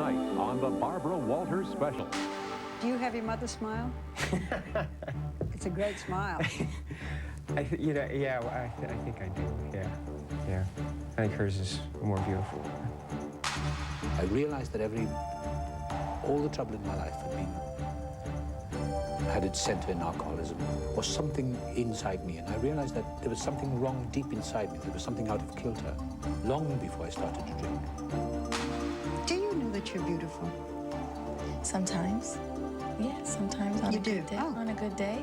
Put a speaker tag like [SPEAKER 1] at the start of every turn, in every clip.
[SPEAKER 1] tonight on the Barbara Walters Special.
[SPEAKER 2] Do you have your mother's smile? It's a great smile.
[SPEAKER 3] I think I do. Yeah. I think hers is more beautiful.
[SPEAKER 4] I realized that all the trouble in my life had its center in alcoholism, or something inside me, and I realized that there was something wrong deep inside me. There was something out of kilter, long before I started to drink.
[SPEAKER 2] Do you know that you're beautiful?
[SPEAKER 5] Sometimes. Yeah, sometimes on
[SPEAKER 2] You
[SPEAKER 5] a
[SPEAKER 2] do?
[SPEAKER 5] good day.
[SPEAKER 2] Oh.
[SPEAKER 5] On a good day.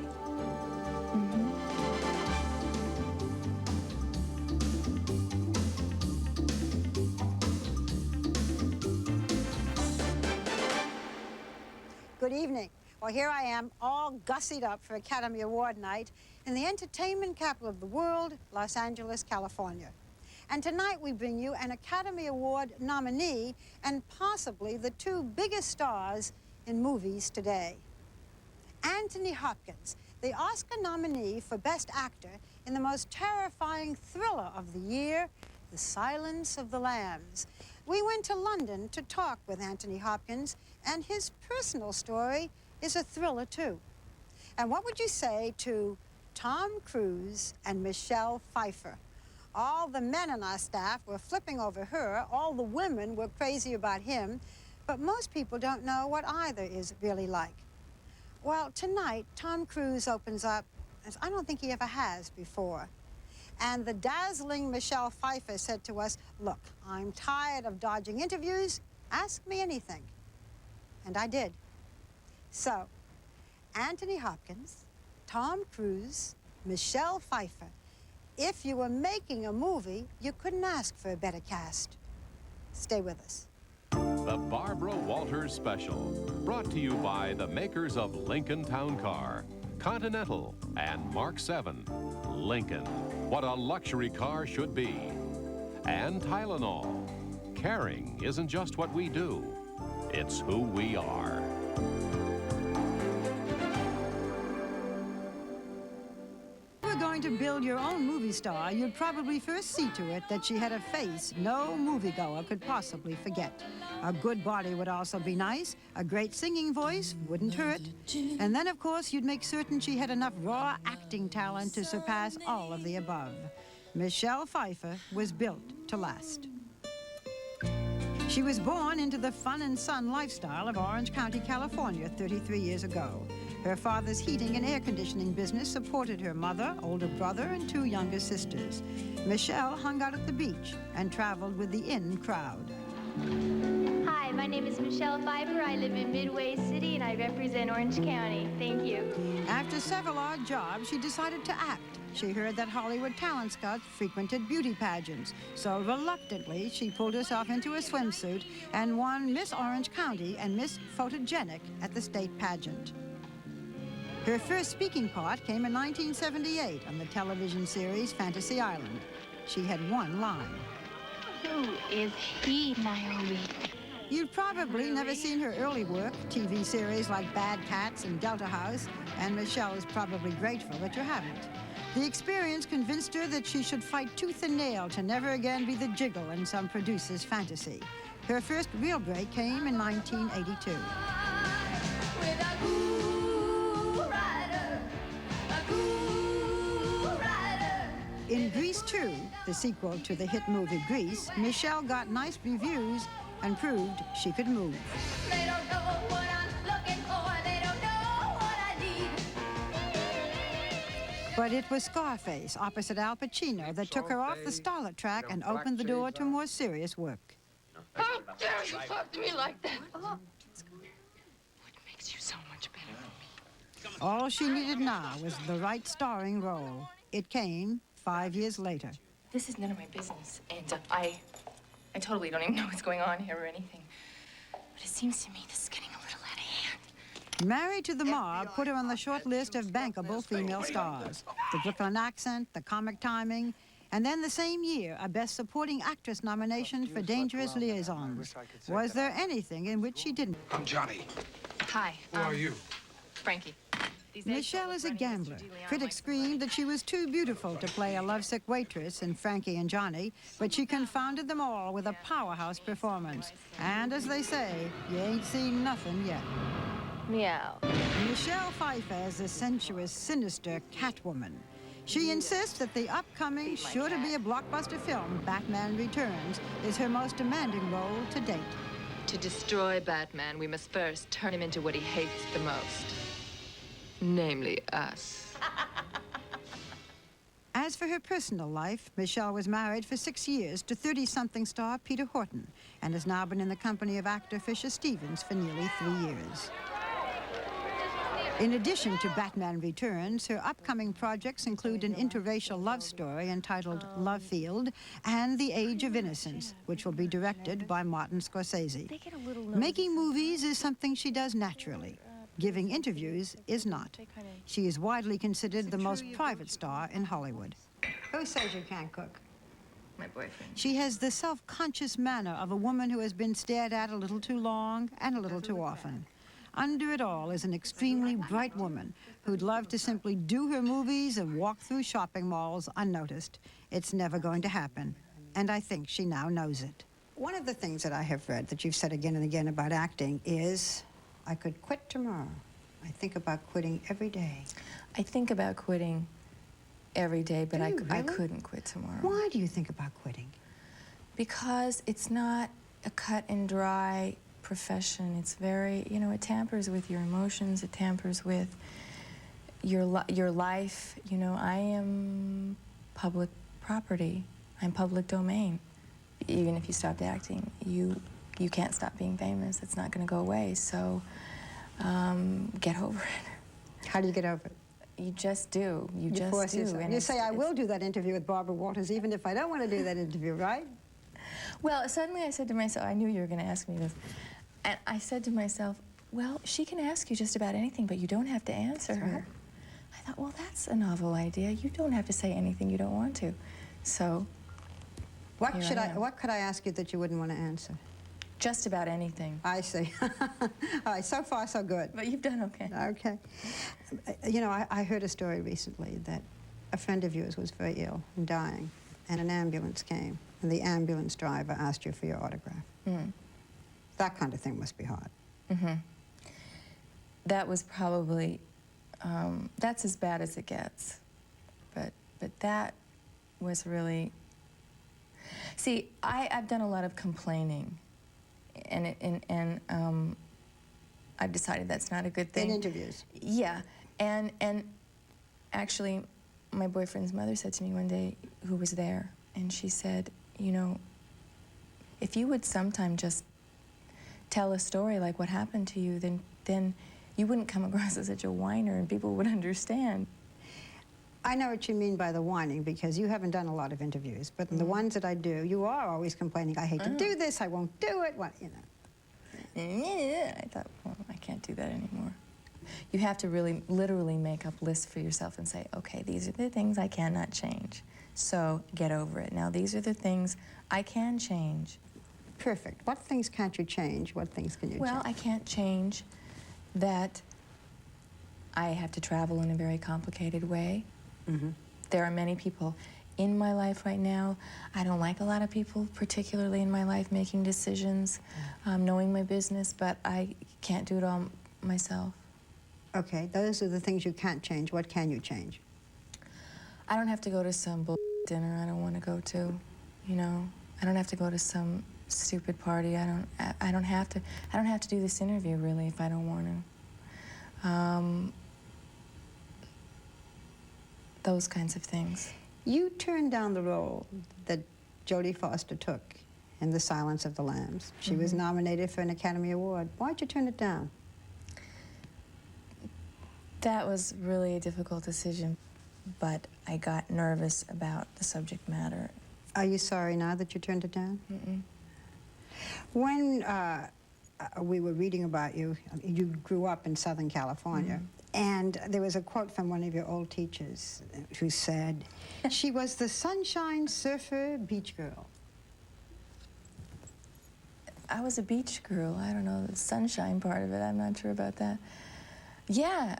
[SPEAKER 2] Good evening. Well, here I am, all gussied up for Academy Award night in the entertainment capital of the world, Los Angeles, California. And tonight we bring you an Academy Award nominee and possibly the two biggest stars in movies today. Anthony Hopkins, the Oscar nominee for Best Actor in the most terrifying thriller of the year, The Silence of the Lambs. We went to London to talk with Anthony Hopkins, and his personal story is a thriller too. And what would you say to Tom Cruise and Michelle Pfeiffer? All the men on our staff were flipping over her, all the women were crazy about him, but most people don't know what either is really like. Well, tonight, Tom Cruise opens up as I don't think he ever has before. And the dazzling Michelle Pfeiffer said to us, look, I'm tired of dodging interviews. Ask me anything. And I did. So, Anthony Hopkins, Tom Cruise, Michelle Pfeiffer. If you were making a movie, you couldn't ask for a better cast. Stay with us.
[SPEAKER 1] The Barbara Walters Special, brought to you by the makers of Lincoln Town Car, Continental, and Mark 7. Lincoln, what a luxury car should be. And Tylenol. Caring isn't just what we do, it's who we are.
[SPEAKER 2] If you were going to build your own movie star, you'd probably first see to it that she had a face no moviegoer could possibly forget. A good body would also be nice. A great singing voice wouldn't hurt. And then, of course, you'd make certain she had enough raw acting talent to surpass all of the above. Michelle Pfeiffer was built to last. She was born into the fun and sun lifestyle of Orange County, California, 33 years ago. Her father's heating and air conditioning business supported her mother, older brother, and two younger sisters. Michelle hung out at the beach and traveled with the in crowd.
[SPEAKER 6] Hi, my name is Michelle Pfeiffer. I live in Midway City and I represent Orange County. Thank you.
[SPEAKER 2] After several odd jobs, she decided to act. She heard that Hollywood talent scouts frequented beauty pageants, so reluctantly she pulled herself into a swimsuit and won Miss Orange County and Miss Photogenic at the state pageant. Her first speaking part came in 1978 on the television series Fantasy Island. She had one line.
[SPEAKER 6] Who is he, Naomi?
[SPEAKER 2] You've probably never seen her early work, TV series like Bad Cats and Delta House, and Michelle is probably grateful that you haven't. The experience convinced her that she should fight tooth and nail to never again be the jiggle in some producer's fantasy. Her first real break came in 1982. In Grease 2, the sequel to the hit movie Grease, Michelle got nice reviews and proved she could move.
[SPEAKER 7] They don't know what I'm looking for. They don't know what I need.
[SPEAKER 2] But it was Scarface, opposite Al Pacino, that took her off the starlet track and opened the door to more serious work.
[SPEAKER 7] How dare you talk to me like that?
[SPEAKER 5] What makes you so much better than me?
[SPEAKER 2] All she needed now was the right starring role. It came 5 years later.
[SPEAKER 5] This is none of my business, and I totally don't even know what's going on here or anything. But it seems to me this is getting a little out of hand.
[SPEAKER 2] Married to the Mob put her on the short list of bankable female stars. The Brooklyn accent, the comic timing, and then the same year, a Best Supporting Actress nomination for Dangerous Liaisons. Was there anything in which she didn't?
[SPEAKER 8] I'm Johnny.
[SPEAKER 5] Hi.
[SPEAKER 8] Who are you?
[SPEAKER 5] Frankie.
[SPEAKER 2] Michelle is a gambler. Critics screamed that she was too beautiful to play a lovesick waitress in Frankie and Johnny, but she confounded them all with a powerhouse performance. And as they say, you ain't seen nothing yet.
[SPEAKER 5] Meow.
[SPEAKER 2] Michelle Pfeiffer is a sensuous, sinister Catwoman. She insists that the upcoming, sure-to-be a blockbuster film, Batman Returns, is her most demanding role to date.
[SPEAKER 8] To destroy Batman, we must first turn him into what he hates the most. Namely, us.
[SPEAKER 2] As for her personal life, Michelle was married for 6 years to 30-something star Peter Horton and has now been in the company of actor Fisher Stevens for nearly 3 years. In addition to Batman Returns, her upcoming projects include an interracial love story entitled Love Field and The Age of Innocence, which will be directed by Martin Scorsese. Making movies is something she does naturally. Giving interviews is not. She is widely considered the most private star in Hollywood. Who says you can't cook?
[SPEAKER 8] My boyfriend.
[SPEAKER 2] She has the self-conscious manner of a woman who has been stared at a little too long and a little too often. Under it all is an extremely bright woman who'd love to simply do her movies and walk through shopping malls unnoticed. It's never going to happen, and I think she now knows it. One of the things that I have read that you've said again and again about acting is, I could quit tomorrow. I think about quitting every day.
[SPEAKER 8] I think about quitting every day, but I
[SPEAKER 2] really?
[SPEAKER 8] couldn't quit tomorrow.
[SPEAKER 2] Why do you think about quitting?
[SPEAKER 8] Because it's not a cut and dry profession. It's very, you know, it tampers with your emotions. It tampers with your life. You know, I am public property. I'm public domain. Even if you stopped acting, you can't stop being famous. It's not going to go away. So get over it.
[SPEAKER 2] How do you get over it?
[SPEAKER 8] You just do. You just
[SPEAKER 2] force
[SPEAKER 8] do.
[SPEAKER 2] yourself.
[SPEAKER 8] And
[SPEAKER 2] You say, I will do that interview with Barbara Walters, even if I don't want to do that interview, right?
[SPEAKER 8] Well, suddenly I said to myself, I knew you were going to ask me this, and I said to myself, well, she can ask you just about anything, but you don't have to answer her.
[SPEAKER 2] right.
[SPEAKER 8] I thought, well, that's a novel idea. You don't have to say anything you don't want to. So,
[SPEAKER 2] What
[SPEAKER 8] Here I am.
[SPEAKER 2] what could I ask you that you wouldn't want to answer?
[SPEAKER 8] just about anything.
[SPEAKER 2] I see. All right, so far so good.
[SPEAKER 8] But you've done okay.
[SPEAKER 2] Okay. You know, I heard a story recently that a friend of yours was very ill and dying, and an ambulance came, and the ambulance driver asked you for your autograph.
[SPEAKER 8] Mm.
[SPEAKER 2] That kind of thing must be hard.
[SPEAKER 8] Mm-hmm. That was probably, that's as bad as it gets. But that was really, see, I've done a lot of complaining, and I've decided that's not a good thing.
[SPEAKER 2] In interviews.
[SPEAKER 8] Yeah, and actually, my boyfriend's mother said to me one day, who was there, and she said, you know, if you would sometime just tell a story like what happened to you, then you wouldn't come across as such a whiner, and people would understand.
[SPEAKER 2] I know what you mean by the whining, because you haven't done a lot of interviews, but in the ones that I do, you are always complaining, I hate to do this, I won't do it, what, you know.
[SPEAKER 8] I thought, well, I can't do that anymore. You have to really, literally make up lists for yourself and say, okay, these are the things I cannot change, so get over it. Now, these are the things I can change.
[SPEAKER 2] Perfect. What things can't you change? What things can you
[SPEAKER 8] Well,
[SPEAKER 2] change?
[SPEAKER 8] I can't change that I have to travel in a very complicated way.
[SPEAKER 2] Mm-hmm.
[SPEAKER 8] There are many people in my life right now. I don't like a lot of people, particularly in my life, making decisions, knowing my business, but I can't do it all myself.
[SPEAKER 2] Okay, those are the things you can't change. What can you change?
[SPEAKER 8] I don't have to go to some dinner I don't want to go to, you know. I don't have to go to some stupid party. I don't have to do this interview, really, if I don't want to. Those kinds of things.
[SPEAKER 2] You turned down the role that Jodie Foster took in The Silence of the Lambs. She was nominated for an Academy Award. Why'd you turn it down?
[SPEAKER 8] That was really a difficult decision, but I got nervous about the subject matter.
[SPEAKER 2] Are you sorry now that you turned it down?
[SPEAKER 8] Mm-mm.
[SPEAKER 2] When we were reading about you, you grew up in Southern California, and there was a quote from one of your old teachers who said, she was the sunshine surfer beach girl.
[SPEAKER 8] I was a beach girl. I don't know, the sunshine part of it, I'm not sure about that. Yeah,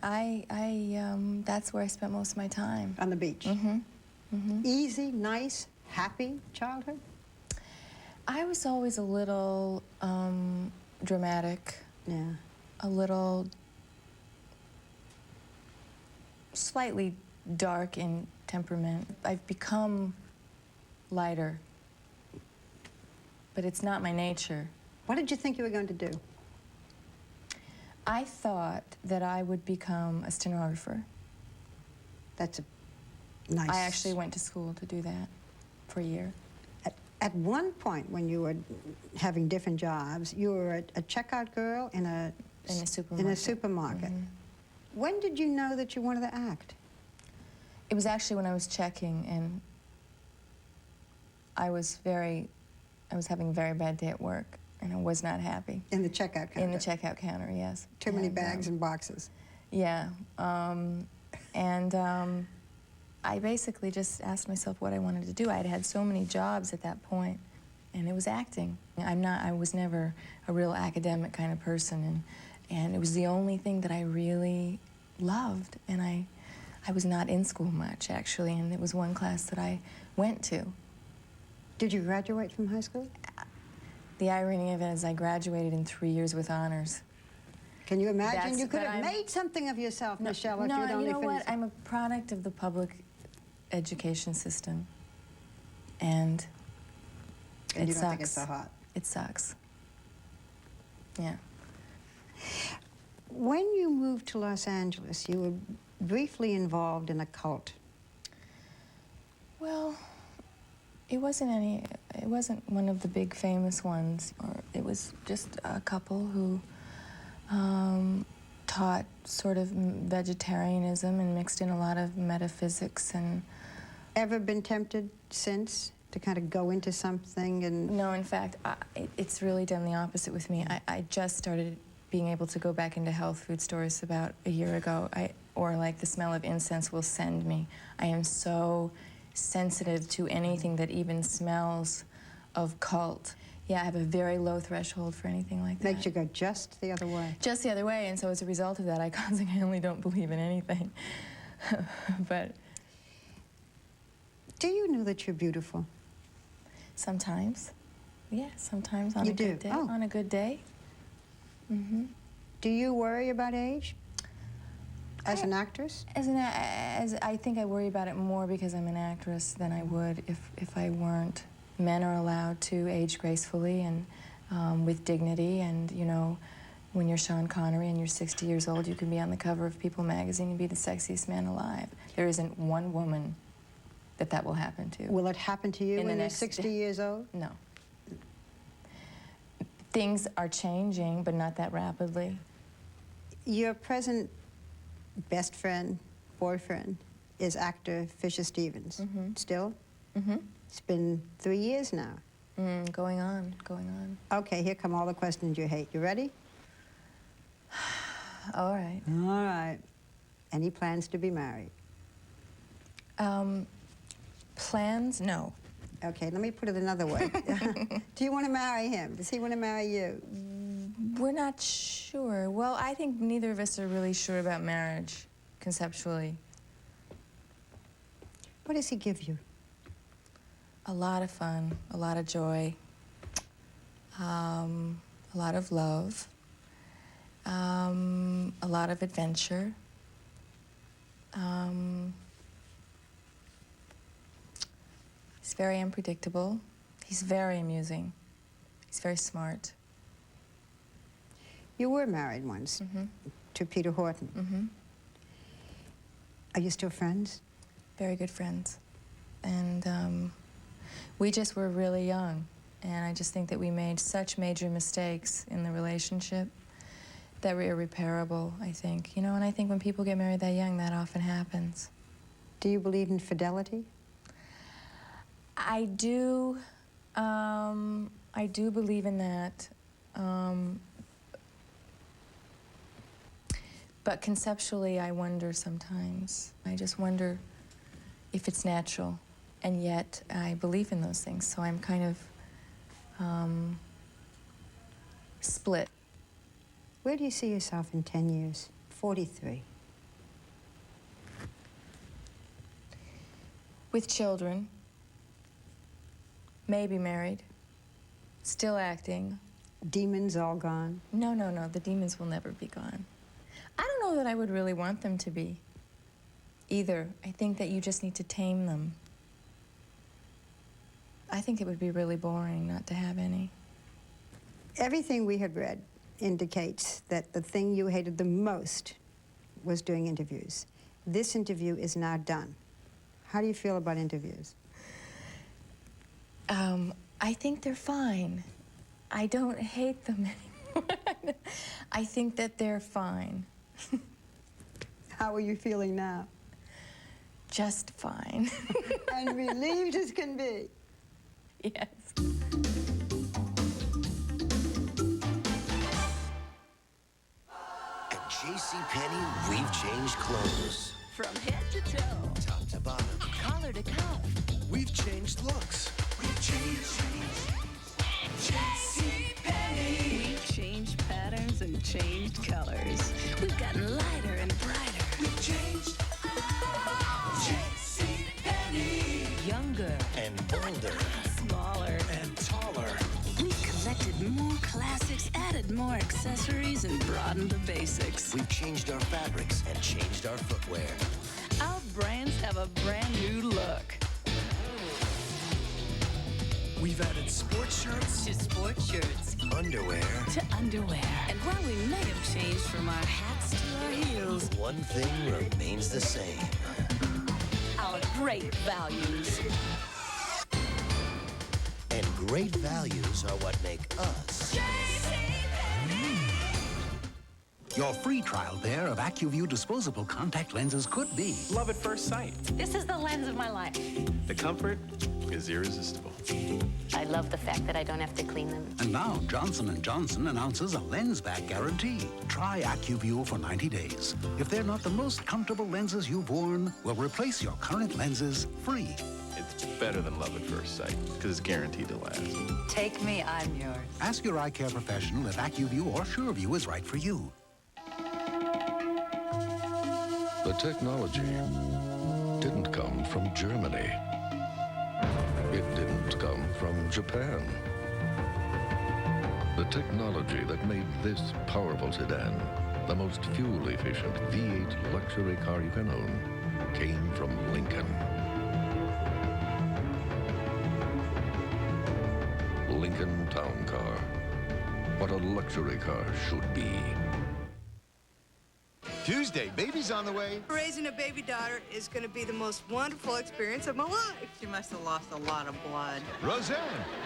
[SPEAKER 8] that's where I spent most of my time.
[SPEAKER 2] On the beach. Easy, nice, happy childhood?
[SPEAKER 8] I was always a little dramatic,
[SPEAKER 2] Yeah.
[SPEAKER 8] a little slightly dark in temperament. I've become lighter, but it's not my nature.
[SPEAKER 2] What did you think you were going to do?
[SPEAKER 8] I thought that I would become a stenographer.
[SPEAKER 2] That's a nice...
[SPEAKER 8] I actually went to school to do that for a year.
[SPEAKER 2] At one point, when you were having different jobs, you were a checkout girl in a
[SPEAKER 8] supermarket.
[SPEAKER 2] In a supermarket. When did you know that you wanted to act?
[SPEAKER 8] It was actually when I was checking, and I was having a very bad day at work, and I was not happy.
[SPEAKER 2] In the checkout counter?
[SPEAKER 8] In the checkout counter, yes.
[SPEAKER 2] Too many bags and boxes.
[SPEAKER 8] Yeah. I basically just asked myself what I wanted to do. I had had so many jobs at that point, and it was acting. I was never a real academic kind of person, and it was the only thing that I really loved. And I was not in school much, actually, and it was one class that I went to.
[SPEAKER 2] Did you graduate from high school?
[SPEAKER 8] The irony of it is I graduated in 3 years with honors.
[SPEAKER 2] Can you imagine? You could have made something of yourself, Michelle, if you'd only
[SPEAKER 8] you know
[SPEAKER 2] finished.
[SPEAKER 8] what? I'm a product of the public education system, and it
[SPEAKER 2] you
[SPEAKER 8] sucks.
[SPEAKER 2] don't think it's so hot?
[SPEAKER 8] It sucks. Yeah.
[SPEAKER 2] When you moved to Los Angeles, you were briefly involved in a cult.
[SPEAKER 8] Well, it wasn't one of the big famous ones. It was just a couple who taught sort of vegetarianism and mixed in a lot of metaphysics. And
[SPEAKER 2] ever been tempted since to kind of go into something and...
[SPEAKER 8] No, in fact, it's really done the opposite with me. I just started being able to go back into health food stores about a year ago, or like the smell of incense will send me. I am so sensitive to anything that even smells of cult. Yeah, I have a very low threshold for anything like that.
[SPEAKER 2] Makes you go just the other way.
[SPEAKER 8] Just the other way, and so as a result of that, I consequently don't believe in anything. But...
[SPEAKER 2] Do you know that you're beautiful?
[SPEAKER 8] Sometimes. Yeah, sometimes on
[SPEAKER 2] You
[SPEAKER 8] a
[SPEAKER 2] do?
[SPEAKER 8] good day.
[SPEAKER 2] Oh.
[SPEAKER 8] On a good day.
[SPEAKER 2] Do you worry about age as an actress?
[SPEAKER 8] As I think I worry about it more because I'm an actress than I would if I weren't. Men are allowed to age gracefully and with dignity, and you know, when you're Sean Connery and you're 60 years old, you can be on the cover of People magazine and be the sexiest man alive. There isn't one woman that will happen to.
[SPEAKER 2] Will it happen to you when you're 60 years old?
[SPEAKER 8] No. Things are changing, but not that rapidly.
[SPEAKER 2] Your present best friend, boyfriend, is actor Fisher Stevens. Still? It's been 3 years now.
[SPEAKER 8] Going on.
[SPEAKER 2] Okay, here come all the questions you hate. You ready?
[SPEAKER 8] All right.
[SPEAKER 2] All right. Any plans to be married?
[SPEAKER 8] Plans? No.
[SPEAKER 2] Okay, let me put it another way. Do you want to marry him? Does he want to marry you?
[SPEAKER 8] We're not sure. Well, I think neither of us are really sure about marriage, conceptually.
[SPEAKER 2] What does he give you?
[SPEAKER 8] A lot of fun, a lot of joy, a lot of love, a lot of adventure. He's very unpredictable. He's very amusing. He's very smart.
[SPEAKER 2] You were married once to Peter Horton. Are you still friends?
[SPEAKER 8] Very good friends. And we just were really young. And I just think that we made such major mistakes in the relationship that were irreparable, I think. You know, and I think when people get married that young, that often happens.
[SPEAKER 2] Do you believe in fidelity?
[SPEAKER 8] I do believe in that. But conceptually, I wonder sometimes. I just wonder if it's natural. And yet, I believe in those things. So I'm kind of split.
[SPEAKER 2] Where do you see yourself in 10 years, 43.
[SPEAKER 8] With children, maybe married, still acting.
[SPEAKER 2] Demons all gone.
[SPEAKER 8] No, no, no, the demons will never be gone. I don't know that I would really want them to be either. I think that you just need to tame them. I think it would be really boring not to have any.
[SPEAKER 2] Everything we have read indicates that the thing you hated the most was doing interviews. This interview is now done. How do you feel about interviews?
[SPEAKER 8] I think they're fine. I don't hate them anymore. I think that they're fine.
[SPEAKER 2] How are you feeling now?
[SPEAKER 8] Just fine.
[SPEAKER 2] And relieved as can be.
[SPEAKER 8] Yes.
[SPEAKER 9] At JCPenney, we've changed clothes.
[SPEAKER 7] From head to toe,
[SPEAKER 9] Top to bottom.
[SPEAKER 7] collar to cuff.
[SPEAKER 9] We've changed looks. We've changed.
[SPEAKER 7] JCPenney. We've changed patterns and changed colors. We've gotten lighter and brighter.
[SPEAKER 9] We've changed. JCPenney.
[SPEAKER 7] Younger,
[SPEAKER 9] And bolder.
[SPEAKER 7] smaller.
[SPEAKER 9] And taller.
[SPEAKER 7] We collected more classics, added more accessories, and broadened the basics.
[SPEAKER 9] We've changed our fabrics and changed our footwear.
[SPEAKER 7] Our brands have a brand new look.
[SPEAKER 9] We've added sports shirts,
[SPEAKER 7] To sports shirts,
[SPEAKER 9] underwear.
[SPEAKER 7] to underwear. And while we may have changed from our hats to our heels,
[SPEAKER 9] One thing remains the same.
[SPEAKER 7] our great values.
[SPEAKER 9] And great values are what make us.
[SPEAKER 10] Your free trial pair of AccuView disposable contact lenses could be
[SPEAKER 3] Love at first sight.
[SPEAKER 11] This is the lens of my life.
[SPEAKER 3] The comfort is irresistible.
[SPEAKER 11] I love the fact that I don't have to clean them.
[SPEAKER 10] And now Johnson & Johnson announces a lens-back guarantee. Try AccuView for 90 days. If they're not the most comfortable lenses you've worn, we'll replace your current lenses free.
[SPEAKER 3] It's better than love at first sight because it's guaranteed to last.
[SPEAKER 11] Take me, I'm yours.
[SPEAKER 10] Ask your eye care professional if AccuView or SureView is right for you.
[SPEAKER 12] The technology didn't come from Germany. It didn't come from Japan. The technology that made this powerful sedan the most fuel-efficient V8 luxury car you can own came from Lincoln. Lincoln Town Car. What a luxury car should be.
[SPEAKER 13] Tuesday, baby's on the way.
[SPEAKER 14] Raising a baby daughter is going to be the most wonderful experience of my life. She must have lost a lot of blood.
[SPEAKER 13] Roseanne.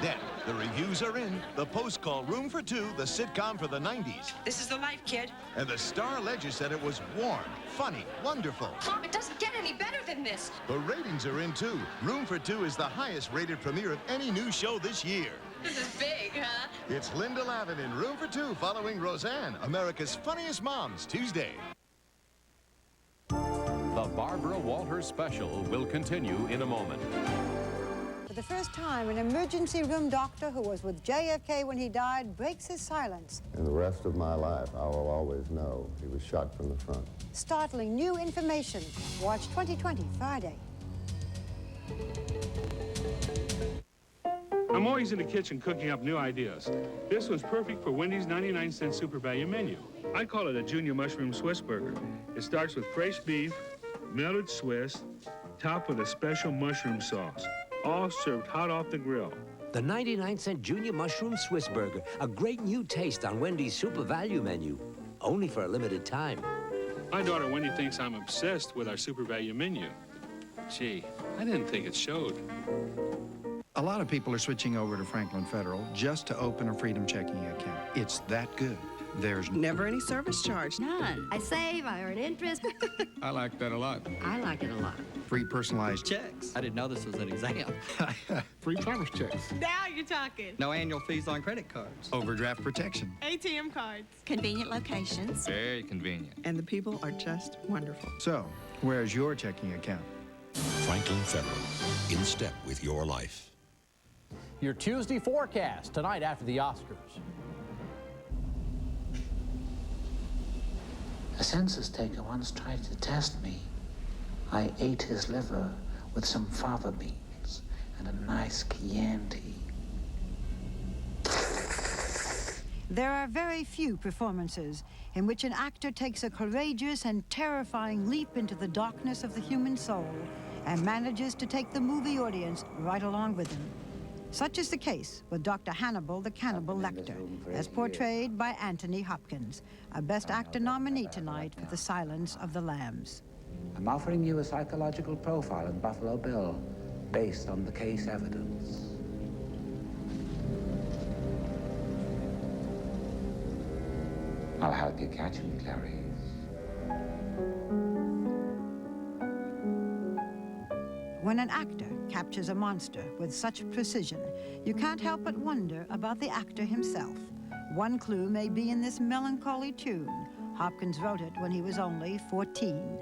[SPEAKER 13] Then, the reviews are in. The Post called Room for Two the sitcom for the 90s.
[SPEAKER 14] This is the life, kid.
[SPEAKER 13] And the Star Ledger said it was warm, funny, wonderful.
[SPEAKER 11] Mom, it doesn't get any better than this.
[SPEAKER 13] The ratings are in, too. Room for Two is the highest rated premiere of any new show this year.
[SPEAKER 11] This is big, huh?
[SPEAKER 13] It's Linda Lavin in Room for Two following Roseanne, America's Funniest Moms, Tuesday.
[SPEAKER 1] The Barbara Walters Special will continue in a moment.
[SPEAKER 2] For the first time, an emergency room doctor who was with JFK when he died breaks his silence.
[SPEAKER 15] And the rest of my life, I will always know he was shot from the front.
[SPEAKER 2] Startling new information. Watch 2020 Friday.
[SPEAKER 16] I'm always in the kitchen cooking up new ideas. This one's perfect for Wendy's 99-cent super value menu. I call it a Junior Mushroom Swiss Burger. It starts with fresh beef, melted Swiss, topped with a special mushroom sauce, all served hot off the grill.
[SPEAKER 17] The 99-cent Junior Mushroom Swiss Burger, a great new taste on Wendy's super value menu, only for a limited time.
[SPEAKER 16] My daughter Wendy thinks I'm obsessed with our super value menu. Gee, I didn't think it showed.
[SPEAKER 18] A lot of people are switching over to Franklin Federal just to open a Freedom checking account. It's that good. There's
[SPEAKER 14] never any service charge.
[SPEAKER 11] None. I save, I earn interest.
[SPEAKER 18] I like that a lot.
[SPEAKER 11] I like it a lot.
[SPEAKER 18] Free personalized
[SPEAKER 19] checks. I didn't know this was an exam.
[SPEAKER 18] Free traveler's checks.
[SPEAKER 14] Now you're talking.
[SPEAKER 19] No annual fees on credit cards.
[SPEAKER 18] Overdraft protection.
[SPEAKER 14] ATM cards.
[SPEAKER 11] Convenient locations.
[SPEAKER 19] Very convenient.
[SPEAKER 14] And the people are just wonderful.
[SPEAKER 18] So, where's your checking account?
[SPEAKER 20] Franklin Federal, in step with your life.
[SPEAKER 21] Your Tuesday forecast tonight after the Oscars.
[SPEAKER 4] A census taker once tried to test me. I ate his liver with some fava beans and a nice Chianti.
[SPEAKER 2] There are very few performances in which an actor takes a courageous and terrifying leap into the darkness of the human soul and manages to take the movie audience right along with him. Such is the case with Dr. Hannibal the Cannibal Lecter, as portrayed by Anthony Hopkins, a Best Actor nominee tonight for The Silence of the Lambs.
[SPEAKER 4] I'm offering you a psychological profile of Buffalo Bill based on the case evidence. I'll help you catch him, Clarice.
[SPEAKER 2] When an actor captures a monster with such precision, you can't help but wonder about the actor himself. One clue may be in this melancholy tune. Hopkins wrote it when he was only 14.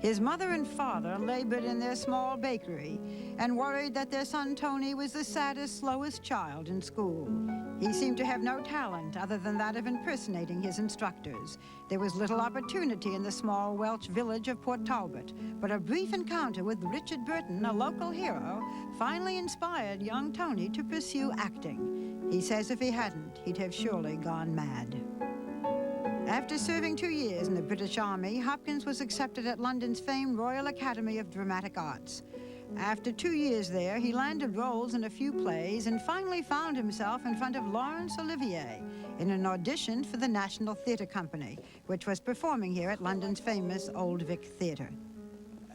[SPEAKER 2] His mother and father labored in their small bakery and worried that their son Tony was the saddest, slowest child in school. He seemed to have no talent other than that of impersonating his instructors. There was little opportunity in the small Welsh village of Port Talbot, but a brief encounter with Richard Burton, a local hero, finally inspired young Tony to pursue acting. He says if he hadn't, he'd have surely gone mad. After serving 2 years in the British Army, Hopkins was accepted at London's famed Royal Academy of Dramatic Arts. After 2 years there, he landed roles in a few plays and finally found himself in front of Laurence Olivier in an audition for the National Theatre Company, which was performing here at London's famous Old Vic Theatre.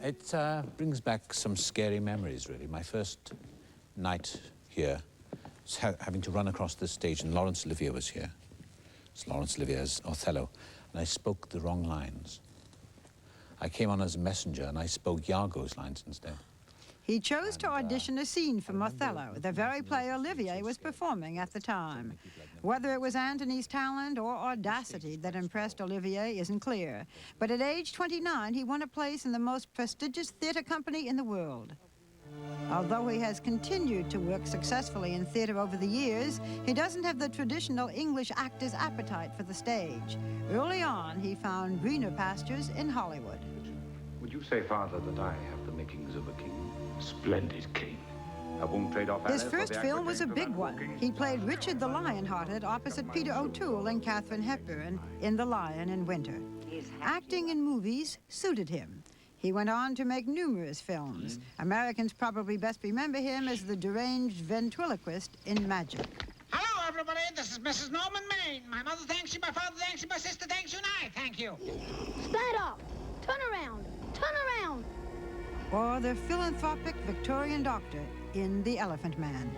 [SPEAKER 22] It brings back some scary memories, really. My first night here, having to run across the stage, and Laurence Olivier was here. It's Laurence Olivier's Othello, and I spoke the wrong lines. I came on as a messenger, and I spoke Iago's lines instead.
[SPEAKER 2] He chose to audition a scene from Othello, the very play Olivier was performing at the time. Whether it was Antony's talent or audacity that impressed Olivier isn't clear, but at age 29, he won a place in the most prestigious theatre company in the world. Although he has continued to work successfully in theatre over the years, he doesn't have the traditional English actor's appetite for the stage. Early on, he found greener pastures in Hollywood.
[SPEAKER 23] Would you say, Father, that I have the makings of a king? Splendid king. I won't trade off
[SPEAKER 2] His first film was a big one. He played Richard the Lionhearted opposite Peter O'Toole and Katharine Hepburn in The Lion in Winter. Acting in movies suited him. He went on to make numerous films. Americans probably best remember him as the deranged ventriloquist in Magic.
[SPEAKER 24] Hello, everybody. This is Mrs. Norman Maine. My mother thanks you, my father thanks you, my sister thanks you, and I thank you.
[SPEAKER 6] Stand up. Turn around. Turn around.
[SPEAKER 2] Or the philanthropic Victorian doctor in The Elephant Man.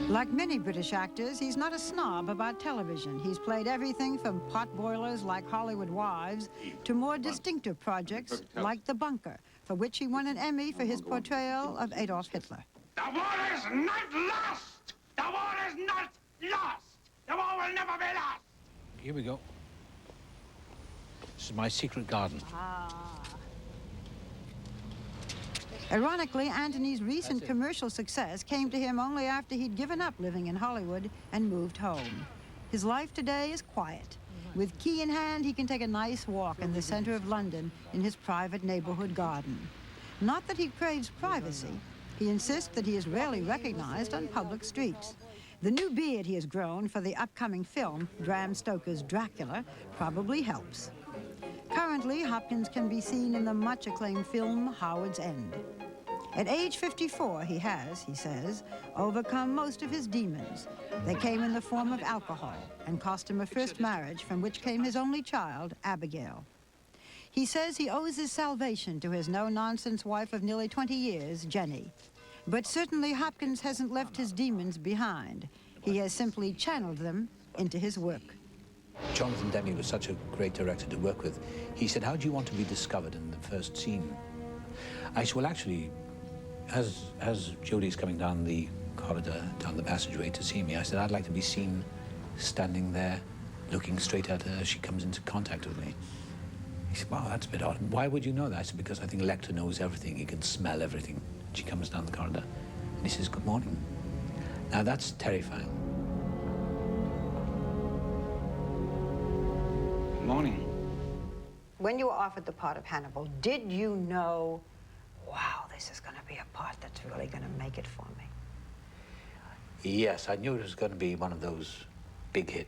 [SPEAKER 2] Like many British actors, he's not a snob about television. He's played everything from potboilers like Hollywood Wives to more distinctive projects like The Bunker, for which he won an Emmy for his portrayal of Adolf Hitler.
[SPEAKER 24] The war is not lost. The war is not lost. The war will never be lost.
[SPEAKER 22] Here we go. This is my secret garden.
[SPEAKER 2] Ironically, Antony's recent commercial success came to him only after he'd given up living in Hollywood and moved home. His life today is quiet. With key in hand, he can take a nice walk in the center of London in his private neighborhood garden. Not that he craves privacy. He insists that he is rarely recognized on public streets. The new beard he has grown for the upcoming film, Bram Stoker's Dracula, probably helps. Currently, Hopkins can be seen in the much-acclaimed film Howard's End. At age 54, he has, he says, overcome most of his demons. They came in the form of alcohol and cost him a first marriage from which came his only child, Abigail. He says he owes his salvation to his no-nonsense wife of nearly 20 years, Jenny. But certainly Hopkins hasn't left his demons behind. He has simply channeled them into his work.
[SPEAKER 22] Jonathan Demme was such a great director to work with. He said, how do you want to be discovered in the first scene? I said, well, actually, as Jodie's coming down the corridor, down the passageway to see me, I said, I'd like to be seen standing there, looking straight at her as she comes into contact with me. He said, wow, that's a bit odd. Why would you know that? I said, because I think Lecter knows everything. He can smell everything. She comes down the corridor, and he says, good morning. Now, that's terrifying.
[SPEAKER 23] Morning.
[SPEAKER 2] When you were offered the part of Hannibal, did you know, wow, this is going to be a part that's really going to make it for me?
[SPEAKER 22] Yes, I knew it was going to be one of those big hit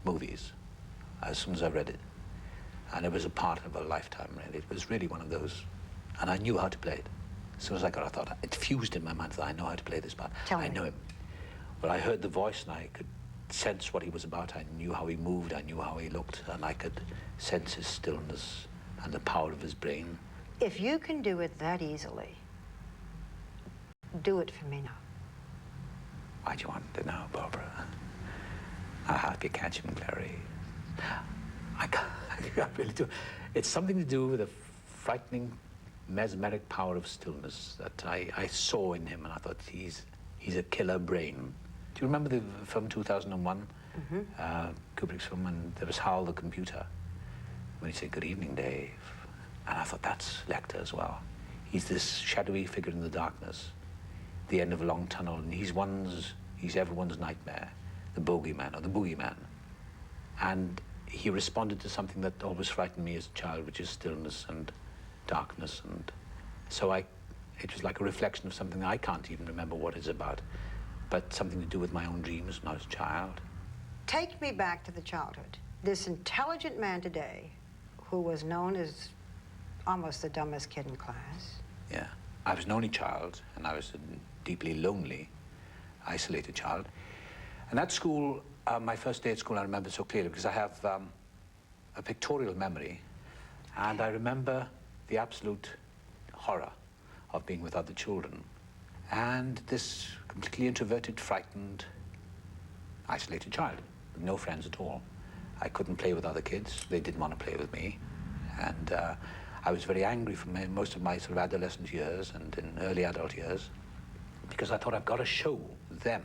[SPEAKER 22] movies as soon as I read it. And it was a part of a lifetime, really. It was really one of those, and I knew how to play it. As soon as I got it, I thought, it fused in my mind that I know how to play this part. I know him. Well, I heard the voice and I could sense what he was about. I knew how he moved, I knew how he looked, and I could sense his stillness and the power of his brain.
[SPEAKER 2] If you can do it that easily, do it for me now.
[SPEAKER 22] Why do you want to know, Barbara? I hope you catch him, Clary. I really do. It's something to do with the frightening, mesmeric power of stillness that I saw in him, and I thought, he's a killer brain. Do you remember the film 2001? Kubrick's film, and there was Hal the computer, when he said, "Good evening, Dave." And I thought, that's Lecter as well. He's this shadowy figure in the darkness, the end of a long tunnel, and he's everyone's nightmare, the bogeyman or the boogeyman. And he responded to something that always frightened me as a child, which is stillness and darkness. And so it was like a reflection of something I can't even remember what it's about, but something to do with my own dreams when I was a child.
[SPEAKER 2] Take me back to the childhood. This intelligent man today, who was known as almost the dumbest kid in class.
[SPEAKER 22] Yeah. I was an only child, and I was a deeply lonely, isolated child. And at school, my first day at school, I remember so clearly because I have a pictorial memory, and I remember the absolute horror of being with other children. And this completely introverted, frightened, isolated child with no friends at all. I couldn't play with other kids. They didn't want to play with me. And I was very angry for most of my sort of adolescent years and in early adult years because I thought, I've got to show them.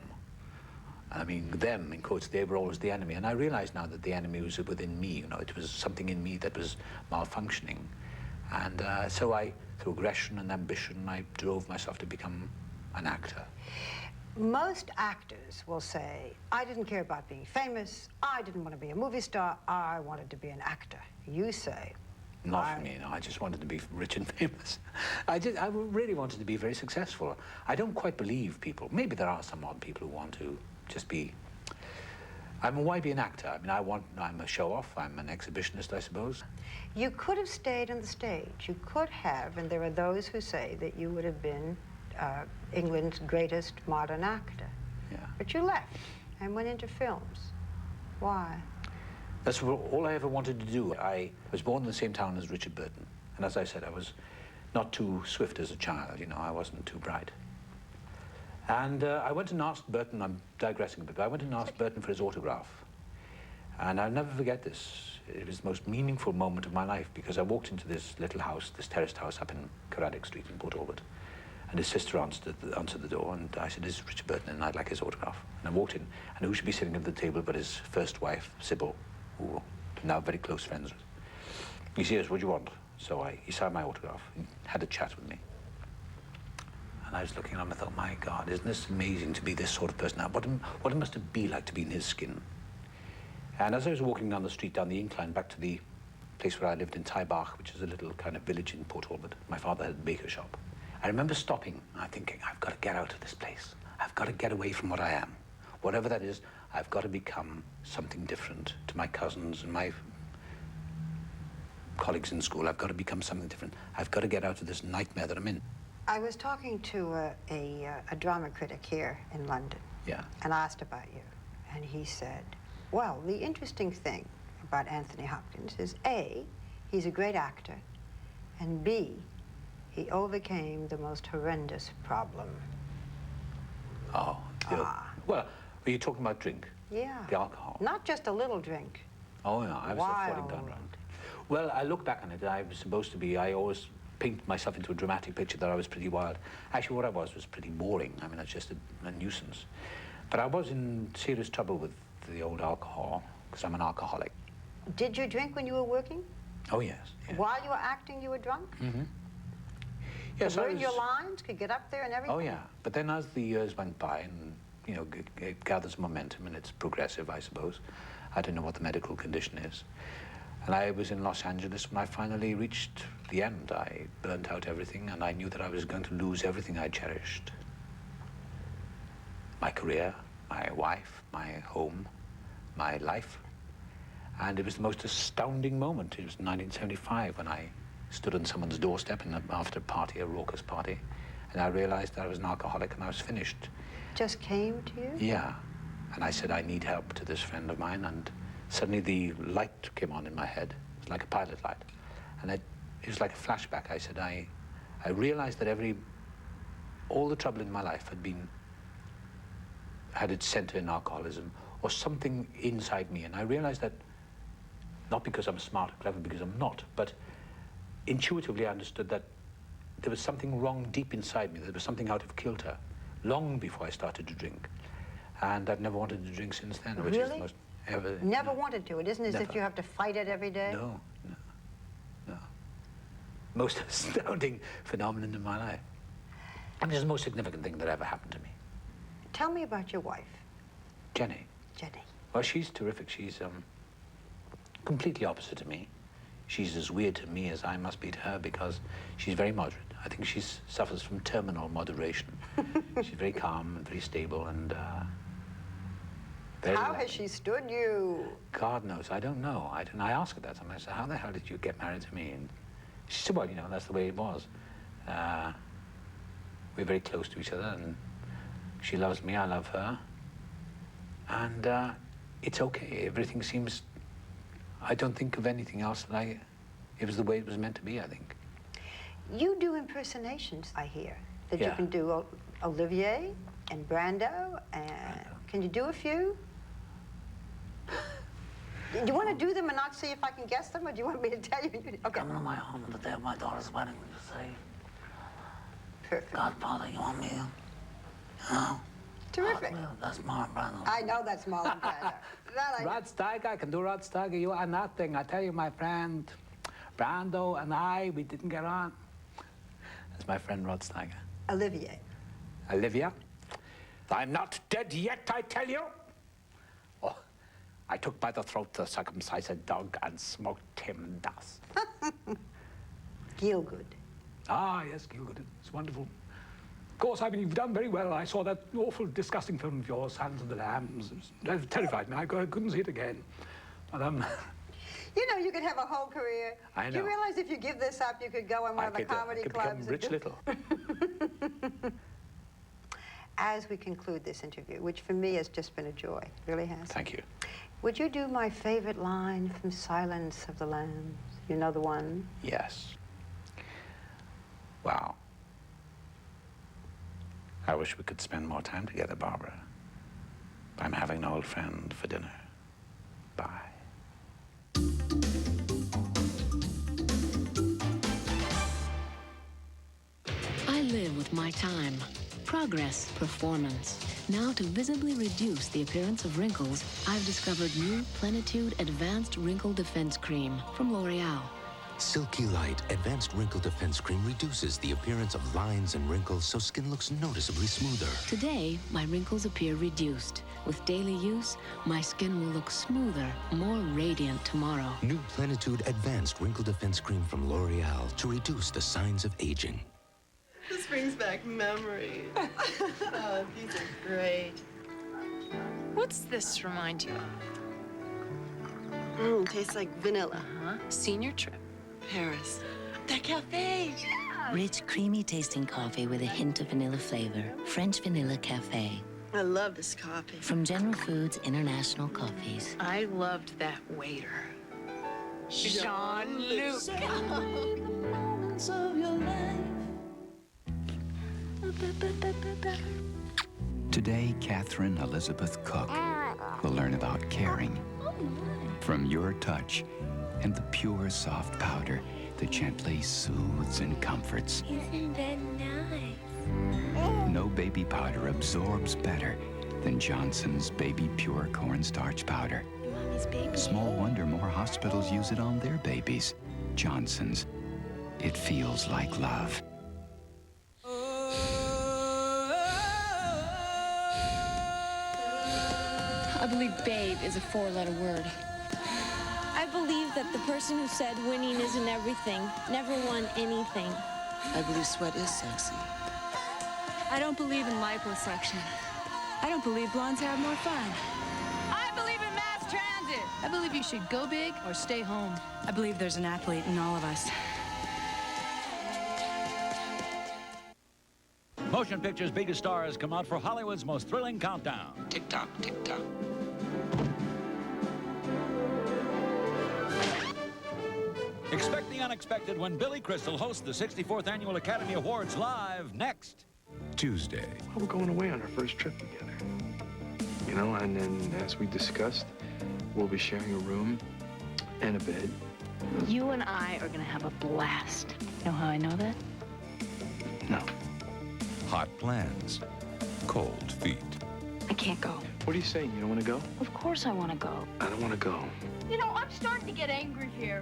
[SPEAKER 22] I mean, them, in quotes, they were always the enemy. And I realized now that the enemy was within me, you know, it was something in me that was malfunctioning. And so through aggression and ambition, I drove myself to become an actor.
[SPEAKER 2] Most actors will say, I didn't care about being famous, I didn't want to be a movie star, I wanted to be an actor. You say,
[SPEAKER 22] not for me, no. I just wanted to be rich and famous. I really wanted to be very successful. I don't quite believe people. Maybe there are some odd people who want to just be. Why be an actor? I mean, I'm a show-off. I'm an exhibitionist, I suppose.
[SPEAKER 2] You could have stayed on the stage. You could have, and there are those who say that you would have been England's greatest modern actor.
[SPEAKER 22] Yeah.
[SPEAKER 2] But you left and went into films. Why?
[SPEAKER 22] That's all I ever wanted to do. I was born in the same town as Richard Burton. And as I said, I was not too swift as a child, you know, I wasn't too bright. And I went and asked Burton, I'm digressing a bit, but I went and asked Burton for his autograph. And I'll never forget this. It was the most meaningful moment of my life because I walked into this little house, this terraced house up in Caraddock Street in Port Talbot. And his sister answered the door, and I said, "This is Richard Burton, and I'd like his autograph." And I walked in, and who should be sitting at the table but his first wife, Sybil, who I'm now very close friends with. He says, "What do you want?" So he signed my autograph and had a chat with me. And I was looking at him, I thought, my God, isn't this amazing to be this sort of person? Now, what it must have been like to be in his skin. And as I was walking down the street, down the incline, back to the place where I lived in Taibach, which is a little kind of village in Port Talbot, my father had a baker shop. I remember stopping and thinking, I've got to get out of this place. I've got to get away from what I am. Whatever that is, I've got to become something different to my cousins and my colleagues in school. I've got to become something different. I've got to get out of this nightmare that I'm in.
[SPEAKER 2] I was talking to a drama critic here in London.
[SPEAKER 22] Yeah.
[SPEAKER 2] And asked about you. And he said, well, the interesting thing about Anthony Hopkins is A, he's a great actor, and B, he overcame the most horrendous problem.
[SPEAKER 22] Oh, well, are you talking about drink?
[SPEAKER 2] Yeah.
[SPEAKER 22] The alcohol?
[SPEAKER 2] Not just a little drink.
[SPEAKER 22] Oh, yeah, I was falling down around. Well, I look back on it, I was supposed to be, I always painted myself into a dramatic picture that I was pretty wild. Actually, what I was pretty boring. I mean, it's just a nuisance. But I was in serious trouble with the old alcohol, because I'm an alcoholic.
[SPEAKER 2] Did you drink when you were working?
[SPEAKER 22] Oh, yes. Yeah.
[SPEAKER 2] While you were acting, you were drunk?
[SPEAKER 22] Mm-hmm. Yes,
[SPEAKER 2] could learn your lines, could get up there and everything?
[SPEAKER 22] Oh, yeah. But then as the years went by and, you know, it gathers momentum and it's progressive, I suppose. I don't know what the medical condition is. And I was in Los Angeles when I finally reached the end. I burnt out everything, and I knew that I was going to lose everything I cherished. My career, my wife, my home, my life. And it was the most astounding moment. It was 1975 when I stood on someone's doorstep after a party, a raucous party, and I realized that I was an alcoholic and I was finished.
[SPEAKER 2] Just came to you?
[SPEAKER 22] Yeah. And I said, I need help to this friend of mine, and suddenly the light came on in my head. It was like a pilot light. And it was like a flashback. I said, I realized that all the trouble in my life had its center in alcoholism or something inside me. And I realized that, not because I'm smart or clever, because I'm not, but intuitively I understood that there was something wrong deep inside me. There was something out of kilter long before I started to drink. And I've never wanted to drink since then, which is the most ever.
[SPEAKER 2] Never wanted to. It isn't as if
[SPEAKER 22] Never.
[SPEAKER 2] you have to fight it every day?
[SPEAKER 22] No. Most astounding phenomenon in my life. I mean, it's the most significant thing that ever happened to me.
[SPEAKER 2] Tell me about your wife.
[SPEAKER 22] Jenny.
[SPEAKER 2] Jenny.
[SPEAKER 22] Well, she's terrific. She's completely opposite to me. She's as weird to me as I must be to her because she's very moderate. I think she suffers from terminal moderation. She's very calm and very stable and very
[SPEAKER 2] How
[SPEAKER 22] relaxed.
[SPEAKER 2] has she stood you?
[SPEAKER 22] God knows. I don't know. I ask her that sometimes. I say, how the hell did you get married to me? And she said, well, you know, that's the way it was. We're very close to each other, and she loves me, I love her. And it's okay. Everything seems... I don't think of anything else that it was the way it was meant to be, I think.
[SPEAKER 2] You do impersonations, I hear. That you
[SPEAKER 22] Yeah.
[SPEAKER 2] can do Olivier and Brando, and can you do a few? Do you want to do them and not see if I can guess them, or do you want me to tell you? Okay.
[SPEAKER 4] Coming to my home on the day of my daughter's wedding to say, perfect. Godfather, you want me? You know?
[SPEAKER 2] Terrific.
[SPEAKER 4] That's Marlon Brando.
[SPEAKER 2] I know that's Marlon Brando.
[SPEAKER 22] Rod Steiger, I can do Rod Steiger. You are nothing. I tell you, my friend, Brando and I, we didn't get on. That's my friend Rod Steiger.
[SPEAKER 2] Olivier.
[SPEAKER 22] Olivia, I'm not dead yet, I tell you. Oh, I took by the throat the circumcised dog and smoked him dust.
[SPEAKER 2] Gielgud.
[SPEAKER 22] Ah, yes, Gielgud. It's wonderful. Of course, I mean, you've done very well. I saw that awful, disgusting film of yours, Hands of the Lambs. It terrified me. I couldn't see it again. But,
[SPEAKER 2] You know, you could have a whole career.
[SPEAKER 22] I know.
[SPEAKER 2] Do you realize if you give this up, you could go in one of the comedy
[SPEAKER 22] I could
[SPEAKER 2] clubs?
[SPEAKER 22] become Rich Little.
[SPEAKER 2] As we conclude this interview, which for me has just been a joy, really has.
[SPEAKER 22] Thank you.
[SPEAKER 2] Would you do my favorite line from Silence of the Lambs? You know the one?
[SPEAKER 22] Yes. Wow. I wish we could spend more time together, Barbara. I'm having an old friend for dinner. Bye.
[SPEAKER 5] I live with my time. Progress, performance. Now to visibly reduce the appearance of wrinkles, I've discovered new Plenitude Advanced Wrinkle Defense Cream from L'Oreal.
[SPEAKER 20] Silky Light Advanced Wrinkle Defense Cream reduces the appearance of lines and wrinkles so skin looks noticeably smoother.
[SPEAKER 5] Today, my wrinkles appear reduced. With daily use, my skin will look smoother, more radiant tomorrow.
[SPEAKER 20] New Plenitude Advanced Wrinkle Defense Cream from L'Oreal to reduce the signs of aging.
[SPEAKER 14] This brings back memories. Oh, these are great.
[SPEAKER 7] What's this remind you of?
[SPEAKER 14] Tastes like vanilla.
[SPEAKER 7] Senior trip.
[SPEAKER 14] Paris. That cafe.
[SPEAKER 5] Rich, creamy tasting coffee with a hint of vanilla flavor. French Vanilla Cafe.
[SPEAKER 14] I love this coffee.
[SPEAKER 5] From General Foods International Coffees.
[SPEAKER 7] I loved that waiter. Jean-Luc.
[SPEAKER 8] Today, Catherine Elizabeth Cook will learn about caring. From your touch and the pure, soft powder that gently soothes and comforts.
[SPEAKER 6] Isn't that nice?
[SPEAKER 8] No baby powder absorbs better than Johnson's Baby Pure Cornstarch Powder.
[SPEAKER 6] Mommy's baby.
[SPEAKER 8] Small wonder more hospitals use it on their babies. Johnson's. It feels like love.
[SPEAKER 7] I believe babe is a 4-letter word.
[SPEAKER 14] I
[SPEAKER 3] believe that the person who said winning isn't everything never won anything.
[SPEAKER 9] I believe sweat is sexy.
[SPEAKER 10] I don't believe in liposuction. I don't believe blondes have more fun.
[SPEAKER 7] I believe in mass transit. I believe you should go big or stay home.
[SPEAKER 10] I believe there's an athlete in all of us.
[SPEAKER 12] Motion pictures' biggest stars come out for Hollywood's most thrilling countdown.
[SPEAKER 4] Tick-tock, tick-tock.
[SPEAKER 12] Expect the unexpected when Billy Crystal hosts the 64th Annual Academy Awards live next
[SPEAKER 8] Tuesday.
[SPEAKER 25] We're going away on our first trip together. You know, and then as we discussed, we'll be sharing a room and a bed.
[SPEAKER 7] You and I are gonna have a blast. Know how I know that?
[SPEAKER 25] No.
[SPEAKER 8] Hot plans, cold feet.
[SPEAKER 7] I can't go.
[SPEAKER 25] What are you saying? You don't want to go?
[SPEAKER 7] Of course I want to go.
[SPEAKER 25] I don't want to go.
[SPEAKER 6] You know, I'm starting to get angry here.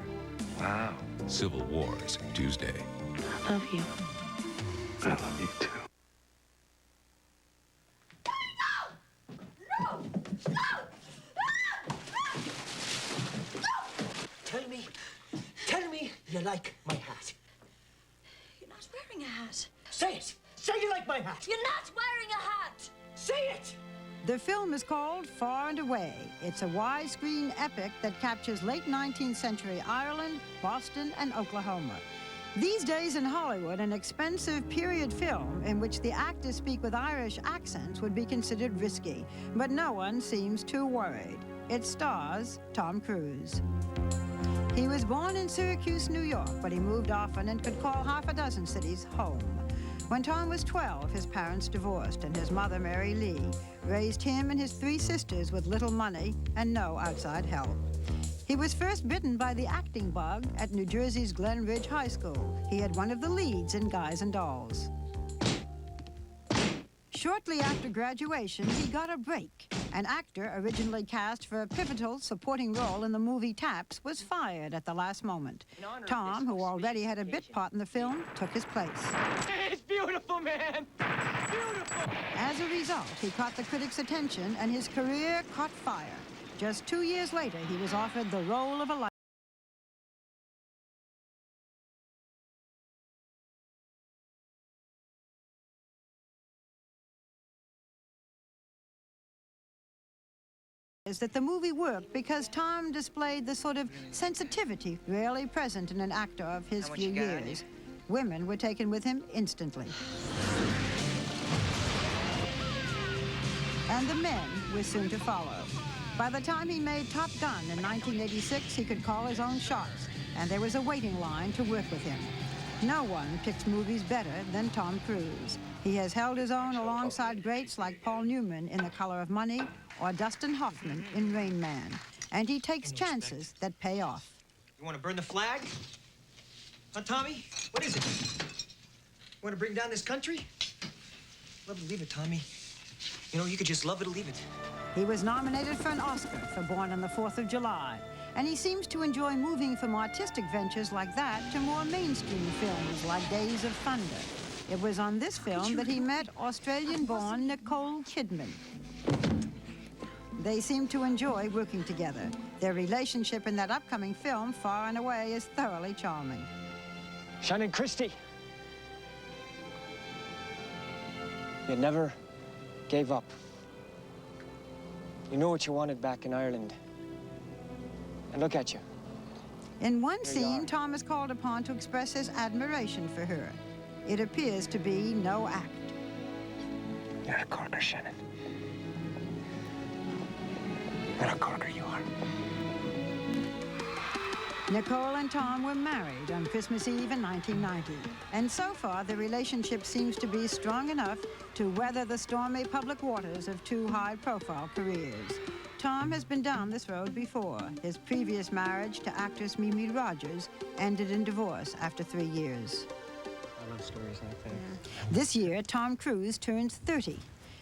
[SPEAKER 25] Wow.
[SPEAKER 8] Civil Wars, Tuesday.
[SPEAKER 7] I love you.
[SPEAKER 25] I love you too.
[SPEAKER 17] Tell me you like my hat.
[SPEAKER 11] You're not wearing a hat.
[SPEAKER 17] Say it. Say you like my hat.
[SPEAKER 11] You're not wearing a hat.
[SPEAKER 17] Say it.
[SPEAKER 2] The film is called Far and Away. It's a widescreen epic that captures late 19th century Ireland, Boston, and Oklahoma. These days in Hollywood, an expensive period film in which the actors speak with Irish accents would be considered risky, but no one seems too worried. It stars Tom Cruise. He was born in Syracuse, New York, but he moved often and could call half a dozen cities home. When Tom was 12, his parents divorced, and his mother, Mary Lee, raised him and his 3 sisters with little money and no outside help. He was first bitten by the acting bug at New Jersey's Glen Ridge High School. He had one of the leads in Guys and Dolls. Shortly after graduation, he got a break. An actor originally cast for a pivotal supporting role in the movie Taps was fired at the last moment. Tom, who already had a bit part in the film, took his place.
[SPEAKER 26] It's beautiful, man! Beautiful!
[SPEAKER 2] As a result, he caught the critics' attention and his career caught fire. Just 2 years later, he was offered the role of a life. That the movie worked because Tom displayed the sort of sensitivity rarely present in an actor of his few years. Women were taken with him instantly. And the men were soon to follow. By the time he made Top Gun in 1986, he could call his own shots, and there was a waiting line to work with him. No one picks movies better than Tom Cruise. He has held his own alongside greats like Paul Newman in The Color of Money or Dustin Hoffman in Rain Man. And he takes chances that pay off.
[SPEAKER 27] You want to burn the flag? Huh, Tommy? What is it? You want to bring down this country? Love it or leave it, Tommy. You know, you could just love it or leave it.
[SPEAKER 2] He was nominated for an Oscar for Born on the 4th of July. And he seems to enjoy moving from artistic ventures like that to more mainstream films like Days of Thunder. It was on this film that he met Australian-born Nicole Kidman. They seem to enjoy working together. Their relationship in that upcoming film, Far and Away, is thoroughly charming.
[SPEAKER 26] Shannon Christie. You never gave up. You knew what you wanted back in Ireland. And look at you.
[SPEAKER 2] In one scene, Tom is called upon to express his admiration for her. It appears to be no act.
[SPEAKER 26] You're a corker, Shannon. What a corker you are.
[SPEAKER 2] Nicole and Tom were married on Christmas Eve in 1990. And so far, the relationship seems to be strong enough to weather the stormy public waters of 2 high-profile careers. Tom has been down this road before. His previous marriage to actress Mimi Rogers ended in divorce after 3 years.
[SPEAKER 26] I love stories like that.
[SPEAKER 2] This year, Tom Cruise turns 30.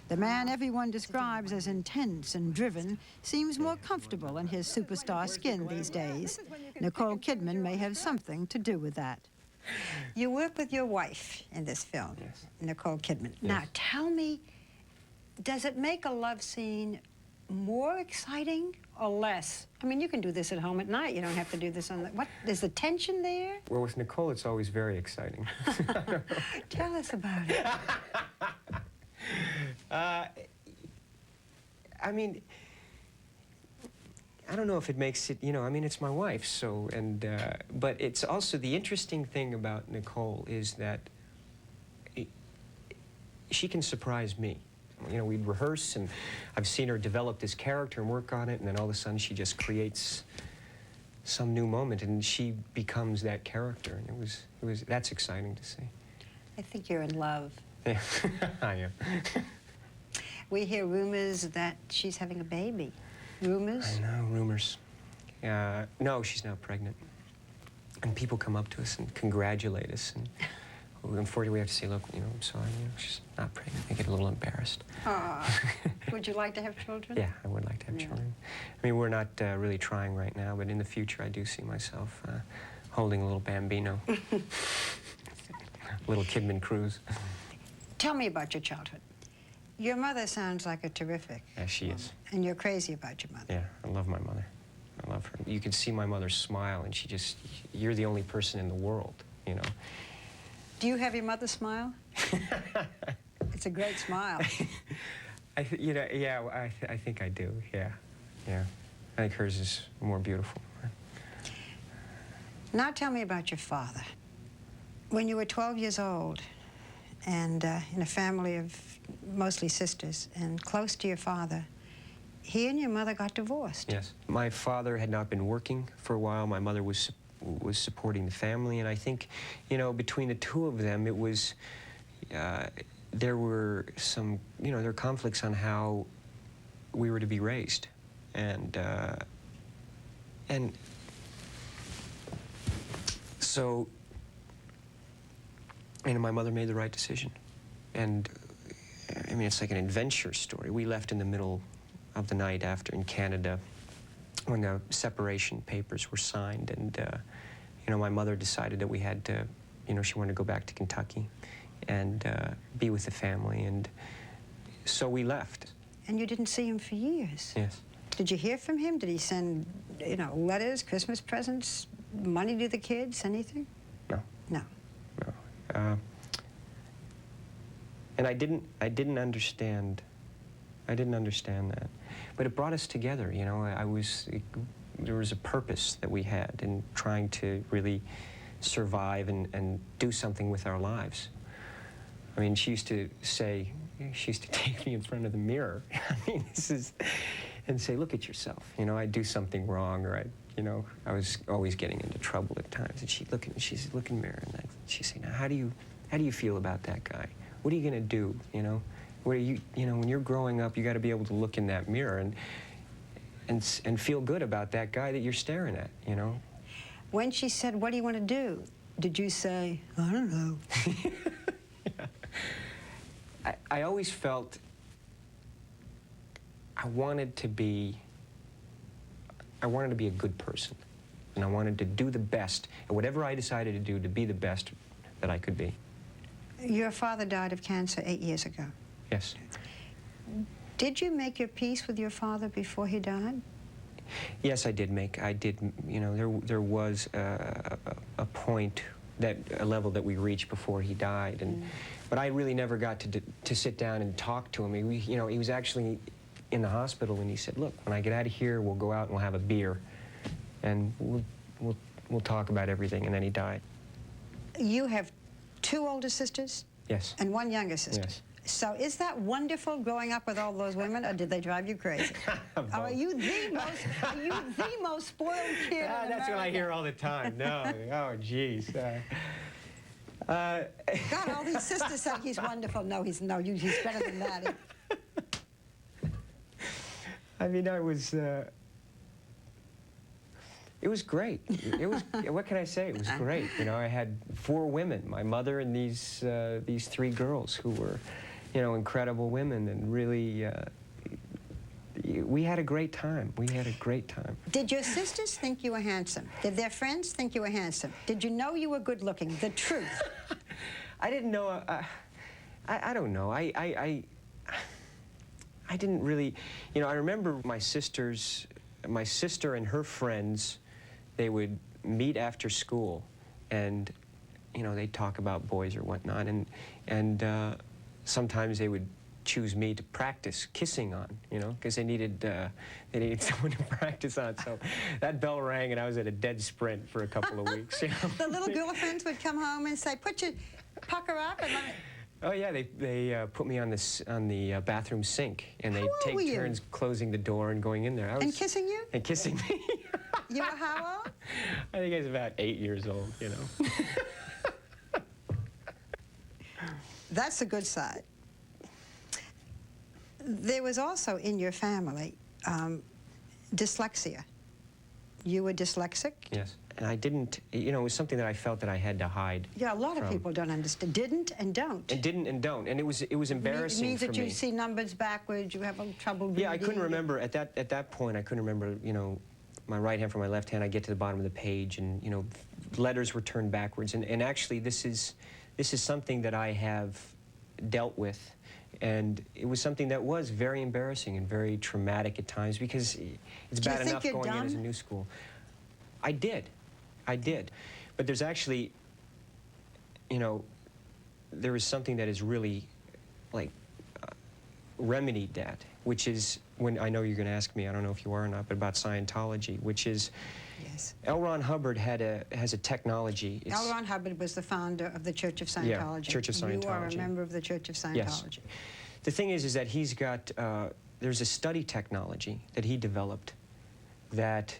[SPEAKER 2] The man everyone describes as intense and driven seems more comfortable in his superstar skin these days. Nicole Kidman may have something to do with that. You work with your wife in this film, Nicole Kidman. Now, tell me, does it make a love scene more exciting or less? I mean, you can do this at home at night. You don't have to do this on the... What? Is the tension there?
[SPEAKER 26] Well, with Nicole, it's always very exciting.
[SPEAKER 2] Tell us about it.
[SPEAKER 26] I mean, I don't know if it makes it, you know, I mean, it's my wife, so, and, but it's also, the interesting thing about Nicole is that she can surprise me. You know, we'd rehearse, and I've seen her develop this character and work on it, and then all of a sudden she just creates some new moment, and she becomes that character, and it was, that's exciting to see.
[SPEAKER 2] I think you're in love.
[SPEAKER 26] Yeah, I am.
[SPEAKER 2] We hear rumors that she's having a baby. Rumors?
[SPEAKER 26] I know, rumors. No, she's not pregnant. And people come up to us and congratulate us, and unfortunately we have to say, look, you know, I'm sorry, you know, she's not pregnant. They get a little embarrassed.
[SPEAKER 2] Would you like to have children?
[SPEAKER 26] Yeah, I would like to have children. I mean, we're not really trying right now, but in the future I do see myself holding a little bambino. Little Kidman Cruz.
[SPEAKER 2] Tell me about your childhood. Your mother sounds like a terrific
[SPEAKER 26] Yeah, she is.
[SPEAKER 2] And you're crazy about your mother.
[SPEAKER 26] Yeah, I love my mother. I love her. You can see my mother smile, and she just, you're the only person in the world, you know.
[SPEAKER 2] Do you have your mother's smile? It's a great smile.
[SPEAKER 26] You know, yeah, I think I do, yeah. Yeah. I think hers is more beautiful.
[SPEAKER 2] Now tell me about your father. When you were 12 years old, and in a family of mostly sisters, and close to your father, he and your mother got divorced.
[SPEAKER 26] Yes. My father had not been working for a while. My mother was supporting the family, and I think, you know, between the two of them, it was, there were some, you know, there were conflicts on how we were to be raised. And so, you know, my mother made the right decision. And, I mean, it's like an adventure story. We left in the middle of the night after in Canada when the separation papers were signed, and, you know, my mother decided that we had to, you know, she wanted to go back to Kentucky and be with the family, and so we left.
[SPEAKER 2] And you didn't see him for years?
[SPEAKER 26] Yes.
[SPEAKER 2] Did you hear from him? Did he send, you know, letters, Christmas presents, money to the kids, anything?
[SPEAKER 26] No.
[SPEAKER 2] No.
[SPEAKER 26] No. And I didn't understand that. But it brought us together, you know. There was a purpose that we had in trying to really survive and do something with our lives. I mean, she used to take me in front of the mirror. I mean, and say, look at yourself. You know, I'd do something wrong, or I was always getting into trouble at times. And she'd look in the mirror, and she'd say, now, how do you feel about that guy? What are you gonna do, you know? What are you know, when you're growing up, you gotta be able to look in that mirror and feel good about that guy that you're staring at, you know?
[SPEAKER 2] When she said, what do you want to do? Did you say, I don't know?
[SPEAKER 26] Yeah. I always felt I wanted to be a good person. And I wanted to do the best, and whatever I decided to do, to be the best that I could be.
[SPEAKER 2] Your father died of cancer 8 years ago.
[SPEAKER 26] Yes.
[SPEAKER 2] Did you make your peace with your father before he died?
[SPEAKER 26] Yes, I did, you know, there was a point, a level that we reached before he died, and but I really never got to sit down and talk to him. You know, he was actually in the hospital, and he said, look, when I get out of here, we'll go out and we'll have a beer, and we'll talk about everything, and then he died.
[SPEAKER 2] You have 2 older sisters?
[SPEAKER 26] Yes.
[SPEAKER 2] And 1 younger sister?
[SPEAKER 26] Yes.
[SPEAKER 2] So is that wonderful growing up with all those women, or did they drive you crazy? Are you the most spoiled kid in
[SPEAKER 26] That's
[SPEAKER 2] America?
[SPEAKER 26] what I hear all the time. No. Oh, jeez.
[SPEAKER 2] God, all these sisters say he's wonderful. No, he's better than that.
[SPEAKER 26] I mean, it was great. What can I say? It was great. You know, I had 4 women, my mother and these 3 girls who were, you know, incredible women, and really, we had a great time. We had a great time.
[SPEAKER 2] Did your sisters think you were handsome? Did their friends think you were handsome? Did you know you were good looking? The truth.
[SPEAKER 26] I didn't know, I don't know. I I didn't really, you know, I remember my sister and her friends, they would meet after school, and, you know, they'd talk about boys or whatnot, and sometimes they would choose me to practice kissing on, you know, because they needed someone to practice on. So that bell rang, and I was at a dead sprint for a couple of weeks. You know?
[SPEAKER 2] The little girlfriends would come home and say, "Put your pucker up," and let me...
[SPEAKER 26] Oh yeah, they put me on the bathroom sink, and they'd take turns closing the door and going in there.
[SPEAKER 2] And kissing you?
[SPEAKER 26] And kissing me.
[SPEAKER 2] You were how old?
[SPEAKER 26] I think I was about 8 years old, you know.
[SPEAKER 2] That's the good side. There was also in your family dyslexia. You were dyslexic?
[SPEAKER 26] Yes. And I didn't, you know, it was something that I felt that I had to hide.
[SPEAKER 2] Yeah, a lot of people don't understand. Didn't and don't.
[SPEAKER 26] And didn't and don't. And it was embarrassing for me.
[SPEAKER 2] It means that you see numbers backwards, you have trouble reading.
[SPEAKER 26] Yeah, I couldn't remember, at that point, I couldn't remember, you know, my right hand from my left hand. I get to the bottom of the page, and, you know, letters were turned backwards. And actually, this is something that I have dealt with. And it was something that was very embarrassing and very traumatic at times, because it's bad enough going in as a new school. I did. But there's actually, you know, there is something that is really, like, remedied that, which is, when I know you're going to ask me, I don't know if you are or not, but about Scientology, which is,
[SPEAKER 2] yes.
[SPEAKER 26] L. Ron Hubbard has a technology.
[SPEAKER 2] L. Ron Hubbard was the founder of the Church of Scientology.
[SPEAKER 26] Yeah, Church of Scientology.
[SPEAKER 2] You are a member of the Church of Scientology.
[SPEAKER 26] Yes. The thing is that he's got, there's a study technology that he developed that,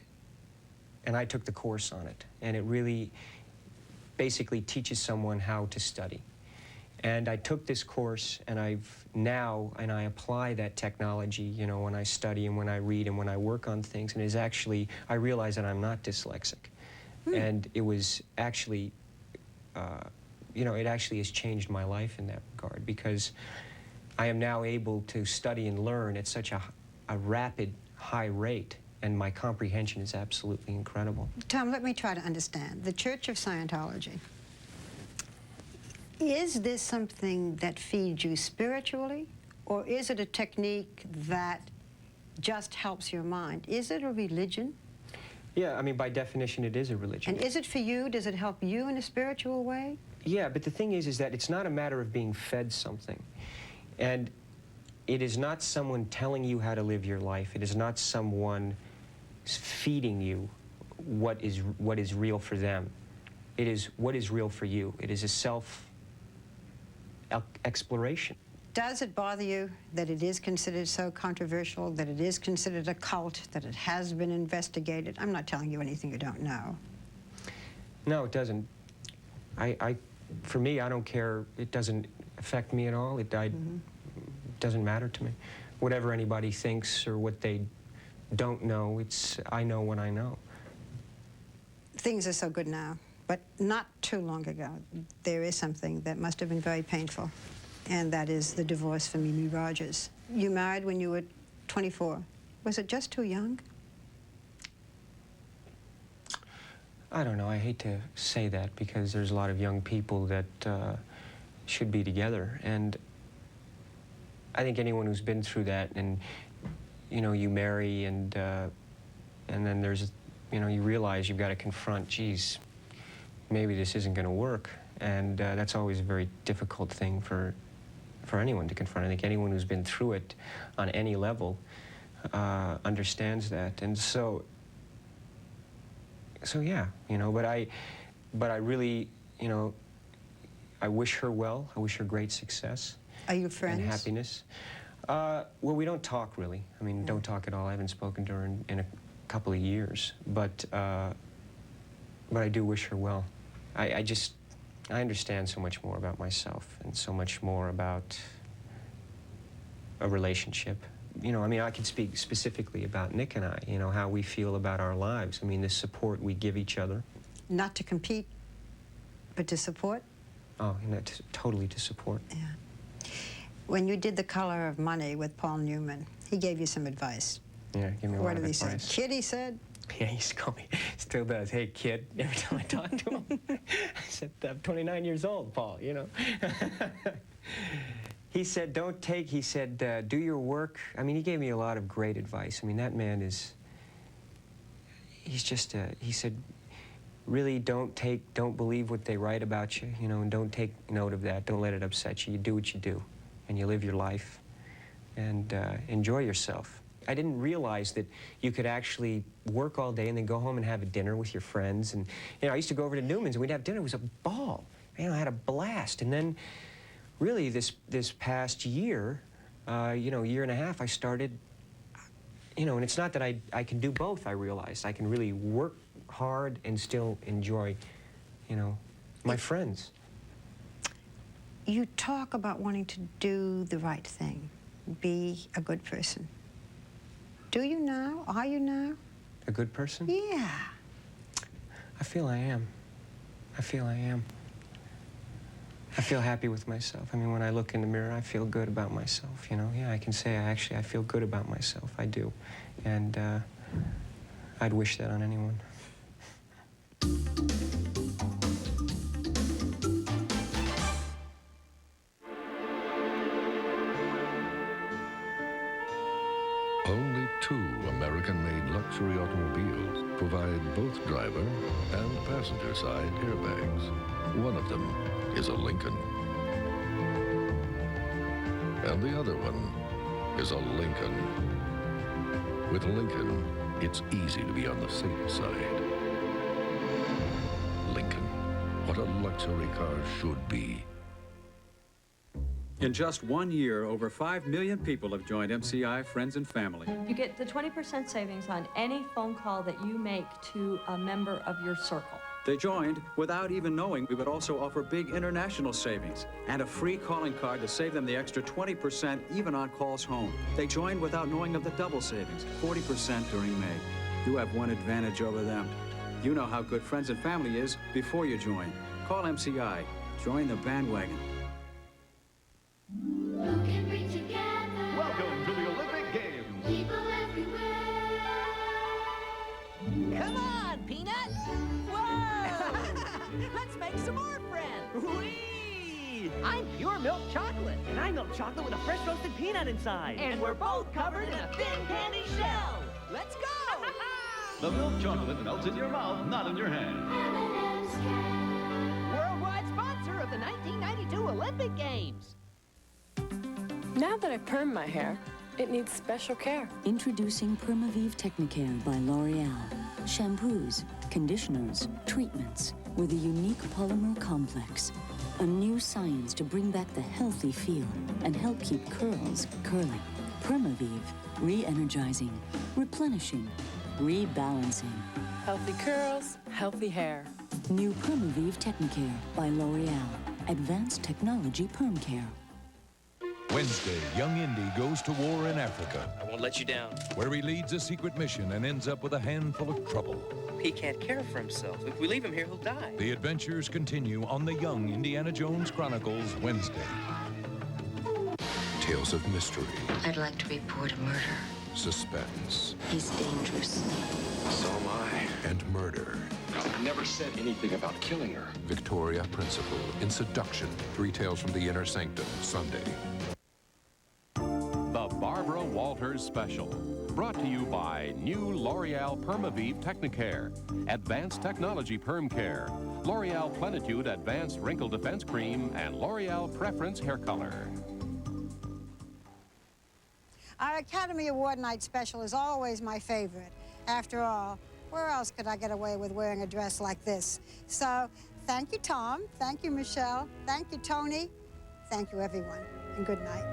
[SPEAKER 26] and I took the course on it, and it really basically teaches someone how to study. And I took this course, and I apply that technology, you know, when I study and when I read and when I work on things, and I realize that I'm not dyslexic. And it was actually, you know, it actually has changed my life in that regard, because I am now able to study and learn at such a rapid, high rate, and my comprehension is absolutely incredible.
[SPEAKER 2] Tom, let me try to understand. The Church of Scientology, is this something that feeds you spiritually, or is it a technique that just helps your mind? Is it a religion?
[SPEAKER 26] Yeah, I mean, by definition, it is a religion.
[SPEAKER 2] And is it for you? Does it help you in a spiritual way?
[SPEAKER 26] Yeah, but the thing is that it's not a matter of being fed something. And it is not someone telling you how to live your life. It is not someone feeding you what is real for them. It is what is real for you. It is a self-exploration.
[SPEAKER 2] Does it bother you that it is considered so controversial, that it is considered a cult, that it has been investigated? I'm not telling you anything you don't know.
[SPEAKER 26] No, it doesn't. For me, I don't care. It doesn't affect me at all. It doesn't matter to me. Whatever anybody thinks or what they don't know, I know what I know.
[SPEAKER 2] Things are so good now, but not too long ago, there is something that must have been very painful, and that is the divorce from Mimi Rogers. You married when you were 24. Was it just too young?
[SPEAKER 26] I don't know. I hate to say that, because there's a lot of young people that should be together, and I think anyone who's been through that, and you know, you marry, and then there's, you know, you realize you've got to confront, geez, maybe this isn't going to work, and that's always a very difficult thing for anyone to confront. I think anyone who's been through it on any level understands that, and so yeah, you know, but I really, you know, I wish her well. I wish her great success.
[SPEAKER 2] Are you friends?
[SPEAKER 26] And happiness. Well, we don't talk, really. I mean, don't talk at all. I haven't spoken to her in a couple of years. But I do wish her well. I understand so much more about myself, and so much more about a relationship. You know, I mean, I could speak specifically about Nick and I, you know, how we feel about our lives. I mean, the support we give each other.
[SPEAKER 2] Not to compete, but to support?
[SPEAKER 26] Oh, you know, totally to support.
[SPEAKER 2] Yeah. When you did The Color of Money with Paul Newman, he gave you some advice.
[SPEAKER 26] Yeah, give me a lot of advice.
[SPEAKER 2] What did he say? Kid, he said?
[SPEAKER 26] Yeah, he used to call me, still does, hey, kid, every time I talk to him. I said, I'm 29 years old, Paul, you know. He said, do your work. I mean, he gave me a lot of great advice. I mean, that man is, he said, really don't believe what they write about you, you know, and don't take note of that. Don't let it upset you. You do what you do, and you live your life, and enjoy yourself. I didn't realize that you could actually work all day and then go home and have a dinner with your friends. And, you know, I used to go over to Newman's and we'd have dinner. It was a ball. You know, I had a blast. And then, really, this past year, you know, year and a half, I started, you know, and it's not that I can do both, I realized. I can really work hard and still enjoy, you know, my friends.
[SPEAKER 2] You talk about wanting to do the right thing, be a good person. Do you now? Are you now?
[SPEAKER 26] A good person?
[SPEAKER 2] Yeah.
[SPEAKER 26] I feel I am. I feel I am. I feel happy with myself. I mean, when I look in the mirror, I feel good about myself, you know? Yeah, I can say I feel good about myself. I do. And I'd wish that on anyone.
[SPEAKER 1] Only 2 American-made luxury automobiles provide both driver and passenger side airbags. One of them is a Lincoln. And the other one is a Lincoln. With Lincoln, it's easy to be on the safe side. Lincoln, what a luxury car should be.
[SPEAKER 12] In just 1 year, over 5 million people have joined MCI Friends and Family.
[SPEAKER 13] You get the 20% savings on any phone call that you make to a member of your circle.
[SPEAKER 12] They joined without even knowing we would also offer big international savings and a free calling card to save them the extra 20% even on calls home. They joined without knowing of the double savings, 40% during May. You have one advantage over them. You know how good Friends and Family is before you join. Call MCI. Join the bandwagon.
[SPEAKER 24] Welcome to the Olympic Games.
[SPEAKER 11] People everywhere.
[SPEAKER 15] Come on, Peanut! Whoa! Let's make some more friends! Whee! I'm pure milk chocolate. And I'm milk chocolate with a fresh roasted peanut inside. And we're both covered in a thin candy shell. Let's go!
[SPEAKER 24] The milk chocolate melts in your mouth, not in your hand.
[SPEAKER 15] Worldwide sponsor of the 1992 Olympic Games.
[SPEAKER 10] Now that I perm my hair, it needs special care.
[SPEAKER 16] Introducing Permavive Technicare by L'Oreal. Shampoos, conditioners, treatments with a unique polymer complex. A new science to bring back the healthy feel and help keep curls curling. Permavive, re-energizing, replenishing, rebalancing.
[SPEAKER 10] Healthy curls, healthy hair.
[SPEAKER 16] New Permavive Technicare by L'Oreal. Advanced technology perm care.
[SPEAKER 1] Wednesday, young Indy goes to war in Africa,
[SPEAKER 18] I won't let you down.
[SPEAKER 1] where he leads a secret mission and ends up with a handful of trouble.
[SPEAKER 18] He can't care for himself. If we leave him here, he'll die.
[SPEAKER 1] The adventures continue on the Young Indiana Jones Chronicles Wednesday. Tales of mystery,
[SPEAKER 19] I'd like to report a murder.
[SPEAKER 1] suspense,
[SPEAKER 19] He's dangerous.
[SPEAKER 25] So am I.
[SPEAKER 1] and murder.
[SPEAKER 25] I never said anything about killing her.
[SPEAKER 1] Victoria Principal in Seduction. 3 Tales from the Inner Sanctum, Sunday.
[SPEAKER 21] The Barbara Walters Special. Brought to you by new L'Oreal Permavive Technicare, Advanced Technology Perm Care, L'Oreal Plenitude Advanced Wrinkle Defense Cream, and L'Oreal Preference Hair Color.
[SPEAKER 2] Our Academy Award Night special is always my favorite. After all, where else could I get away with wearing a dress like this? So, thank you, Tom. Thank you, Michelle. Thank you, Tony. Thank you, everyone. And good night.